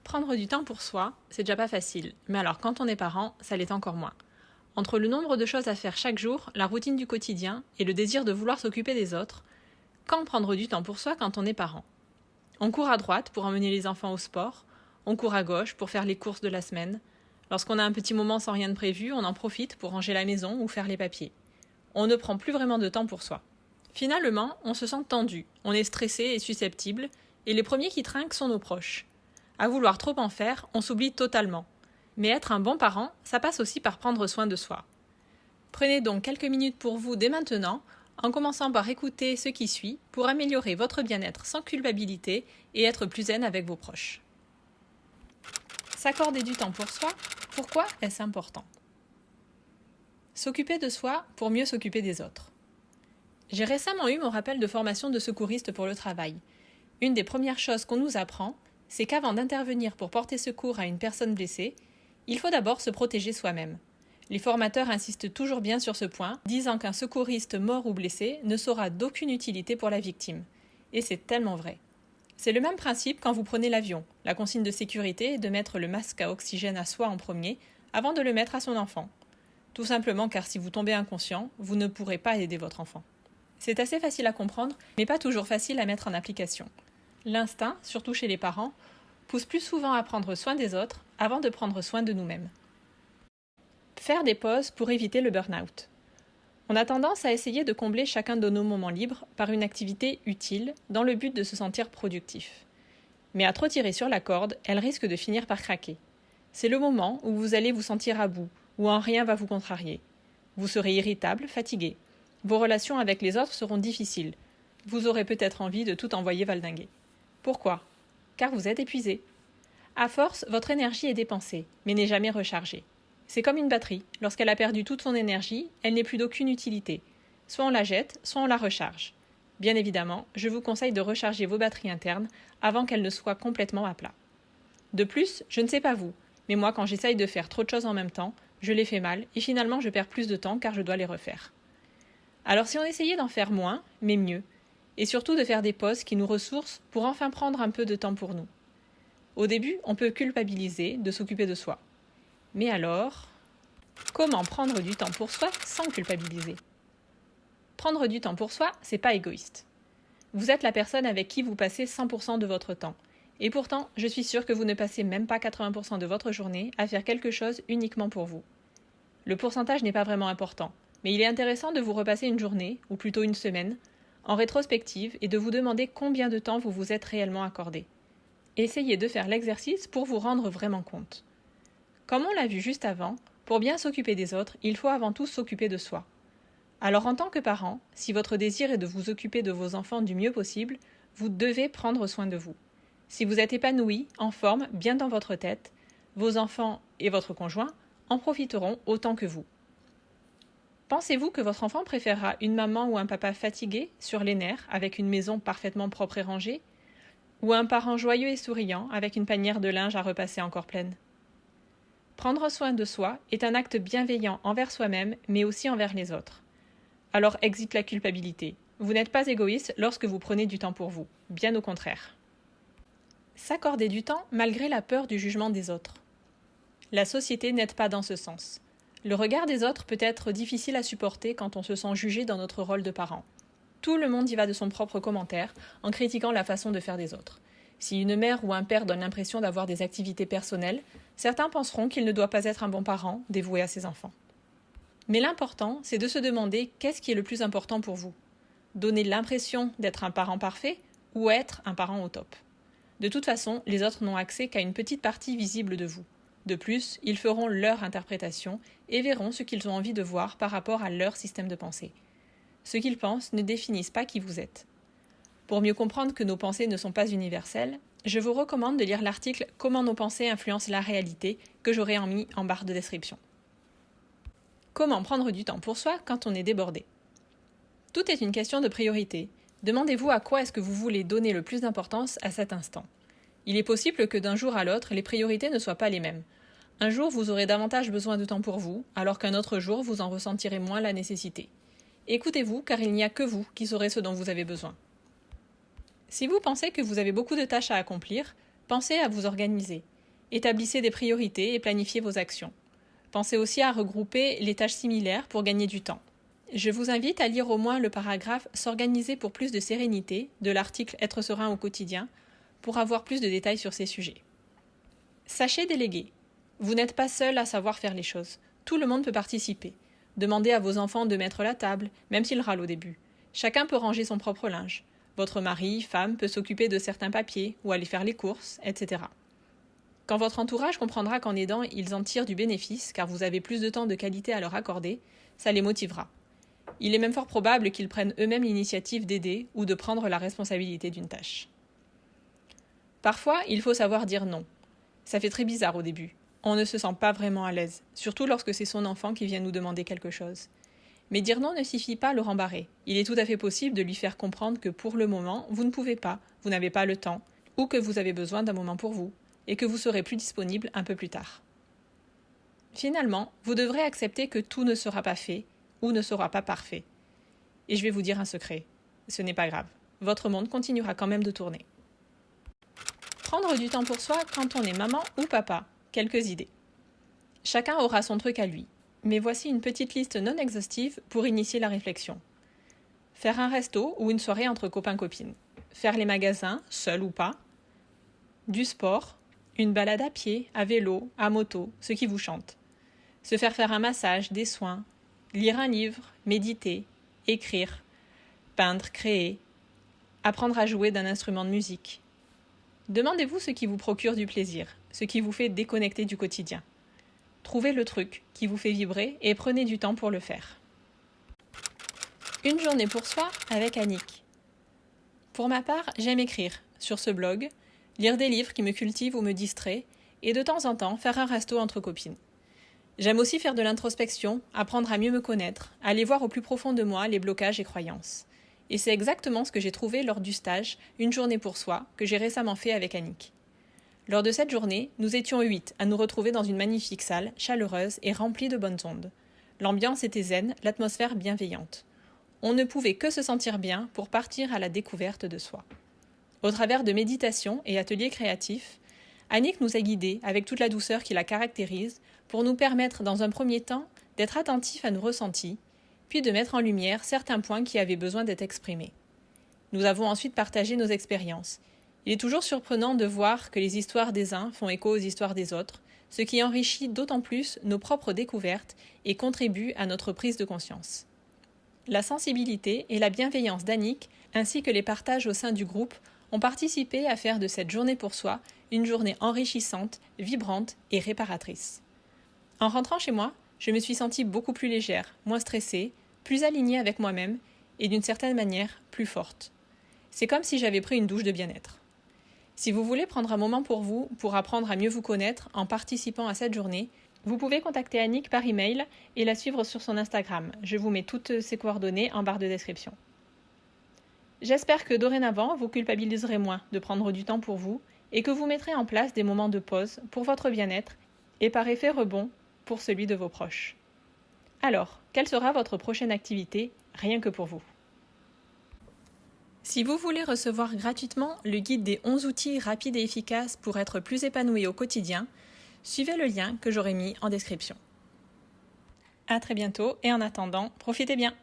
Prendre du temps pour soi, c'est déjà pas facile, mais alors quand on est parent, ça l'est encore moins. Entre le nombre de choses à faire chaque jour, la routine du quotidien et le désir de vouloir s'occuper des autres, quand prendre du temps pour soi quand on est parent? On court à droite pour emmener les enfants au sport, on court à gauche pour faire les courses de la semaine. Lorsqu'on a un petit moment sans rien de prévu, on en profite pour ranger la maison ou faire les papiers. On ne prend plus vraiment de temps pour soi. Finalement, on se sent tendu, on est stressé et susceptible, et les premiers qui trinquent sont nos proches. À vouloir trop en faire, on s'oublie totalement. Mais être un bon parent, ça passe aussi par prendre soin de soi. Prenez donc quelques minutes pour vous dès maintenant, en commençant par écouter ce qui suit, pour améliorer votre bien-être sans culpabilité et être plus zen avec vos proches. S'accorder du temps pour soi, pourquoi est-ce important? S'occuper de soi pour mieux s'occuper des autres. J'ai récemment eu mon rappel de formation de secouriste pour le travail. Une des premières choses qu'on nous apprend, c'est qu'avant d'intervenir pour porter secours à une personne blessée, il faut d'abord se protéger soi-même. Les formateurs insistent toujours bien sur ce point, disant qu'un secouriste mort ou blessé ne sera d'aucune utilité pour la victime. Et c'est tellement vrai. C'est le même principe quand vous prenez l'avion. La consigne de sécurité est de mettre le masque à oxygène à soi en premier, avant de le mettre à son enfant. Tout simplement car si vous tombez inconscient, vous ne pourrez pas aider votre enfant. C'est assez facile à comprendre, mais pas toujours facile à mettre en application. L'instinct, surtout chez les parents, pousse plus souvent à prendre soin des autres avant de prendre soin de nous-mêmes. Faire des pauses pour éviter le burn-out. On a tendance à essayer de combler chacun de nos moments libres par une activité utile dans le but de se sentir productif. Mais à trop tirer sur la corde, elle risque de finir par craquer. C'est le moment où vous allez vous sentir à bout, où en rien va vous contrarier. Vous serez irritable, fatigué. Vos relations avec les autres seront difficiles. Vous aurez peut-être envie de tout envoyer valdinguer. Pourquoi? Car vous êtes épuisé. À force, votre énergie est dépensée, mais n'est jamais rechargée. C'est comme une batterie. Lorsqu'elle a perdu toute son énergie, elle n'est plus d'aucune utilité. Soit on la jette, soit on la recharge. Bien évidemment, je vous conseille de recharger vos batteries internes avant qu'elles ne soient complètement à plat. De plus, je ne sais pas vous, mais moi quand j'essaye de faire trop de choses en même temps, je les fais mal et finalement je perds plus de temps car je dois les refaire. Alors si on essayait d'en faire moins, mais mieux, et surtout de faire des pauses qui nous ressourcent pour enfin prendre un peu de temps pour nous. Au début, on peut culpabiliser de s'occuper de soi. Mais alors, comment prendre du temps pour soi sans culpabiliser? Prendre du temps pour soi, c'est pas égoïste. Vous êtes la personne avec qui vous passez 100% de votre temps. Et pourtant, je suis sûre que vous ne passez même pas 80% de votre journée à faire quelque chose uniquement pour vous. Le pourcentage n'est pas vraiment important, mais il est intéressant de vous repasser une journée, ou plutôt une semaine, en rétrospective et de vous demander combien de temps vous vous êtes réellement accordé. Essayez de faire l'exercice pour vous rendre vraiment compte. Comme on l'a vu juste avant, pour bien s'occuper des autres, il faut avant tout s'occuper de soi. Alors en tant que parent, si votre désir est de vous occuper de vos enfants du mieux possible, vous devez prendre soin de vous. Si vous êtes épanoui, en forme, bien dans votre tête, vos enfants et votre conjoint en profiteront autant que vous. Pensez-vous que votre enfant préférera une maman ou un papa fatigué, sur les nerfs, avec une maison parfaitement propre et rangée, ou un parent joyeux et souriant, avec une panière de linge à repasser encore pleine? Prendre soin de soi est un acte bienveillant envers soi-même, mais aussi envers les autres. Alors exit la culpabilité. Vous n'êtes pas égoïste lorsque vous prenez du temps pour vous, bien au contraire. S'accorder du temps malgré la peur du jugement des autres. La société n'aide pas dans ce sens. Le regard des autres peut être difficile à supporter quand on se sent jugé dans notre rôle de parent. Tout le monde y va de son propre commentaire, en critiquant la façon de faire des autres. Si une mère ou un père donne l'impression d'avoir des activités personnelles, certains penseront qu'il ne doit pas être un bon parent, dévoué à ses enfants. Mais l'important, c'est de se demander qu'est-ce qui est le plus important pour vous. Donner l'impression d'être un parent parfait ou être un parent au top. De toute façon, les autres n'ont accès qu'à une petite partie visible de vous. De plus, ils feront leur interprétation et verront ce qu'ils ont envie de voir par rapport à leur système de pensée. Ce qu'ils pensent ne définissent pas qui vous êtes. Pour mieux comprendre que nos pensées ne sont pas universelles, je vous recommande de lire l'article « Comment nos pensées influencent la réalité » que j'aurai mis en barre de description. Comment prendre du temps pour soi quand on est débordé? Tout est une question de priorité. Demandez-vous à quoi est-ce que vous voulez donner le plus d'importance à cet instant. Il est possible que d'un jour à l'autre, les priorités ne soient pas les mêmes. Un jour, vous aurez davantage besoin de temps pour vous, alors qu'un autre jour, vous en ressentirez moins la nécessité. Écoutez-vous, car il n'y a que vous qui saurez ce dont vous avez besoin. Si vous pensez que vous avez beaucoup de tâches à accomplir, pensez à vous organiser. Établissez des priorités et planifiez vos actions. Pensez aussi à regrouper les tâches similaires pour gagner du temps. Je vous invite à lire au moins le paragraphe « S'organiser pour plus de sérénité » de l'article « Être serein au quotidien » pour avoir plus de détails sur ces sujets. Sachez déléguer. Vous n'êtes pas seul à savoir faire les choses. Tout le monde peut participer. Demandez à vos enfants de mettre la table, même s'ils râlent au début. Chacun peut ranger son propre linge. Votre mari, femme, peut s'occuper de certains papiers ou aller faire les courses, etc. Quand votre entourage comprendra qu'en aidant, ils en tirent du bénéfice, car vous avez plus de temps de qualité à leur accorder, ça les motivera. Il est même fort probable qu'ils prennent eux-mêmes l'initiative d'aider ou de prendre la responsabilité d'une tâche. Parfois, il faut savoir dire non. Ça fait très bizarre au début. On ne se sent pas vraiment à l'aise, surtout lorsque c'est son enfant qui vient nous demander quelque chose. Mais dire non ne suffit pas à le rembarrer. Il est tout à fait possible de lui faire comprendre que pour le moment, vous ne pouvez pas, vous n'avez pas le temps, ou que vous avez besoin d'un moment pour vous, et que vous serez plus disponible un peu plus tard. Finalement, vous devrez accepter que tout ne sera pas fait, ou ne sera pas parfait. Et je vais vous dire un secret, ce n'est pas grave. Votre monde continuera quand même de tourner. Prendre du temps pour soi quand on est maman ou papa. Quelques idées. Chacun aura son truc à lui, mais voici une petite liste non exhaustive pour initier la réflexion. Faire un resto ou une soirée entre copains-copines. Faire les magasins, seul ou pas. Du sport, une balade à pied, à vélo, à moto, ce qui vous chante. Se faire un massage, des soins. Lire un livre, méditer, écrire, peindre, créer. Apprendre à jouer d'un instrument de musique. Demandez-vous ce qui vous procure du plaisir, ce qui vous fait déconnecter du quotidien. Trouvez le truc qui vous fait vibrer et prenez du temps pour le faire. Une journée pour soi avec Annick. Pour ma part, j'aime écrire sur ce blog, lire des livres qui me cultivent ou me distraient, et de temps en temps faire un resto entre copines. J'aime aussi faire de l'introspection, apprendre à mieux me connaître, aller voir au plus profond de moi les blocages et croyances. Et c'est exactement ce que j'ai trouvé lors du stage « Une journée pour soi » que j'ai récemment fait avec Annick. Lors de cette journée, nous étions 8 à nous retrouver dans une magnifique salle, chaleureuse et remplie de bonnes ondes. L'ambiance était zen, l'atmosphère bienveillante. On ne pouvait que se sentir bien pour partir à la découverte de soi. Au travers de méditations et ateliers créatifs, Annick nous a guidés avec toute la douceur qui la caractérise pour nous permettre dans un premier temps d'être attentifs à nos ressentis, puis de mettre en lumière certains points qui avaient besoin d'être exprimés. Nous avons ensuite partagé nos expériences. Il est toujours surprenant de voir que les histoires des uns font écho aux histoires des autres, ce qui enrichit d'autant plus nos propres découvertes et contribue à notre prise de conscience. La sensibilité et la bienveillance d'Annick, ainsi que les partages au sein du groupe, ont participé à faire de cette journée pour soi une journée enrichissante, vibrante et réparatrice. En rentrant chez moi, je me suis sentie beaucoup plus légère, moins stressée, plus alignée avec moi-même et d'une certaine manière plus forte. C'est comme si j'avais pris une douche de bien-être. Si vous voulez prendre un moment pour vous, pour apprendre à mieux vous connaître en participant à cette journée, vous pouvez contacter Annick par email et la suivre sur son Instagram. Je vous mets toutes ses coordonnées en barre de description. J'espère que dorénavant, vous culpabiliserez moins de prendre du temps pour vous et que vous mettrez en place des moments de pause pour votre bien-être et par effet rebond pour celui de vos proches. Alors, quelle sera votre prochaine activité, rien que pour vous ? Si vous voulez recevoir gratuitement le guide des 11 outils rapides et efficaces pour être plus épanoui au quotidien, suivez le lien que j'aurai mis en description. À très bientôt et en attendant, profitez bien!